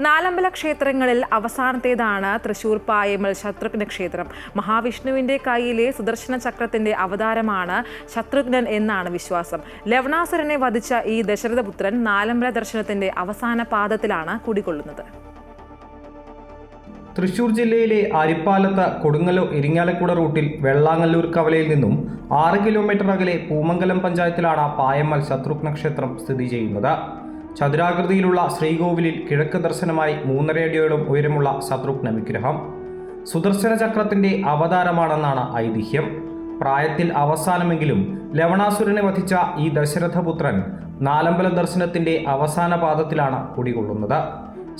നാലമ്പല ക്ഷേത്രങ്ങളിൽ അവസാനത്തേതാണ് തൃശൂർ പായമൽ ശത്രുഘ്ന ക്ഷേത്രം. മഹാവിഷ്ണുവിന്റെ കയ്യിലെ സുദർശന ചക്രത്തിന്റെ അവതാരമാണ് ശത്രുഘ്നൻ എന്നാണ് വിശ്വാസം. ലവണാസുരനെ വധിച്ച ഈ ദശരഥപുത്രൻ നാലമ്പല ദർശനത്തിന്റെ അവസാന പാദത്തിലാണ് കുടികൊള്ളുന്നത്. തൃശൂർ ജില്ലയിലെ അരിപ്പാലത്ത് കൊടുങ്ങല്ലൂർ ഇരിങ്ങാലക്കുട റൂട്ടിൽ വെള്ളാങ്ങല്ലൂർ കവലയിൽ നിന്നും 6 കിലോമീറ്റർ അകലെ പൂമംഗലം പഞ്ചായത്തിലാണ് പായമൽ ശത്രുഘ്ന ക്ഷേത്രം സ്ഥിതി ചെയ്യുന്നത്. ചതുരാകൃതിയിലുള്ള ശ്രീകോവിലിൽ കിഴക്ക് ദർശനമായി 3.5 അടിയോളം ഉയരമുള്ള ശത്രുഘ്ന വിഗ്രഹം സുദർശന ചക്രത്തിന്റെ അവതാരമാണെന്നാണ് ഐതിഹ്യം. പ്രായത്തിൽ അവസാനമെങ്കിലും ലവണാസുരനെ വധിച്ച ഈ ദശരഥപുത്രൻ നാലമ്പല ദർശനത്തിന്റെ അവസാന പാദത്തിലാണ് കുടികൊള്ളുന്നത്.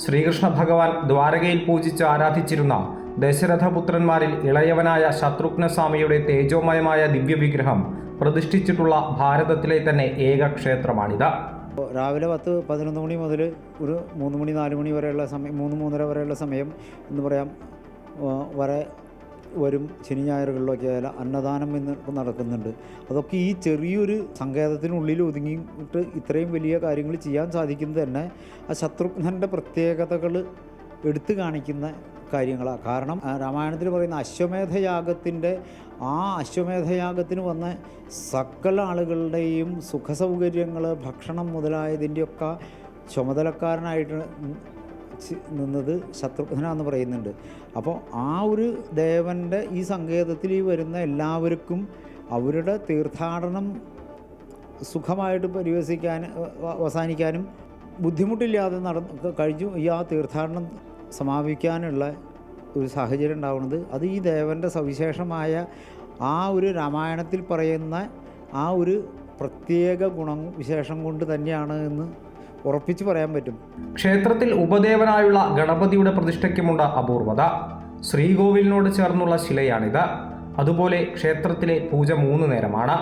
ശ്രീകൃഷ്ണ ഭഗവാൻ ദ്വാരകയിൽ പൂജിച്ച് ആരാധിച്ചിരുന്ന ദശരഥപുത്രന്മാരിൽ ഇളയവനായ ശത്രുഘ്ന സ്വാമിയുടെ തേജോമയമായ ദിവ്യവിഗ്രഹം പ്രതിഷ്ഠിച്ചിട്ടുള്ള ഭാരതത്തിലെ തന്നെ ഏക ക്ഷേത്രമാണിത്. രാവിലെ 10-11 മണി മുതൽ ഒരു 3 മണി 4 മണി വരെയുള്ള സമയം, 3-3:30 വരെയുള്ള സമയം എന്ന് പറയാം വരെ വരും. ശനി ഞായറുകളിലൊക്കെ ആയാലും അന്നദാനം എന്ന് നടക്കുന്നുണ്ട്. അതൊക്കെ ഈ ചെറിയൊരു സങ്കേതത്തിനുള്ളിൽ ഒതുങ്ങിയിട്ട് ഇത്രയും വലിയ കാര്യങ്ങൾ ചെയ്യാൻ സാധിക്കുന്നത് തന്നെ ആ ശത്രുഘ്നൻ്റെ പ്രത്യേകതകൾ എടുത്തു കാണിക്കുന്ന കാര്യങ്ങളാണ്. കാരണം രാമായണത്തിൽ പറയുന്ന അശ്വമേധയാഗത്തിന് വന്ന സകല ആളുകളുടെയും സുഖസൗകര്യങ്ങൾ, ഭക്ഷണം മുതലായതിൻ്റെയൊക്കെ ചുമതലക്കാരനായിട്ട് നിന്നത് ശത്രുഘ്നാന്ന് പറയുന്നുണ്ട്. അപ്പോൾ ആ ഒരു ദേവൻ്റെ ഈ സങ്കേതത്തിൽ വരുന്ന എല്ലാവർക്കും അവരുടെ തീർത്ഥാടനം സുഖമായിട്ട് അവസാനിക്കാനും ബുദ്ധിമുട്ടില്ലാതെ കഴിഞ്ഞു ഈ ആ തീർത്ഥാടനം സമാപിക്കാനുള്ള ഒരു സാഹചര്യം ഉണ്ടാവുന്നത് അത് ഈ ദേവൻ്റെ സവിശേഷമായ ആ ഒരു രാമായണത്തിൽ പറയുന്ന ആ ഒരു പ്രത്യേക വിശേഷം കൊണ്ട് തന്നെയാണ് എന്ന് ഉറപ്പിച്ച് പറയാൻ പറ്റും. ക്ഷേത്രത്തിൽ ഉപദേവനായുള്ള ഗണപതിയുടെ പ്രതിഷ്ഠയ്ക്കുമുണ്ട് അപൂർവത. ശ്രീകോവിലിനോട് ചേർന്നുള്ള ശിലയാണിത്. അതുപോലെ ക്ഷേത്രത്തിലെ പൂജ 3 നേരമാണ്.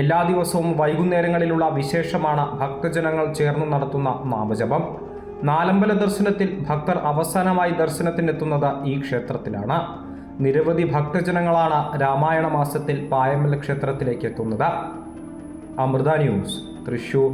എല്ലാ ദിവസവും വൈകുന്നേരങ്ങളിലുള്ള വിശേഷമാണ് ഭക്തജനങ്ങൾ ചേർന്ന് നടത്തുന്ന നാമജപം. നാലമ്പല ദർശനത്തിൽ ഭക്തർ അവസാനമായി ദർശനത്തിനെത്തുന്നത് ഈ ക്ഷേത്രത്തിലാണ്. നിരവധി ഭക്തജനങ്ങളാണ് രാമായണ മാസത്തിൽ പായമൽ ക്ഷേത്രത്തിലേക്ക് എത്തുന്നത്. അമൃത ന്യൂസ്, തൃശൂർ.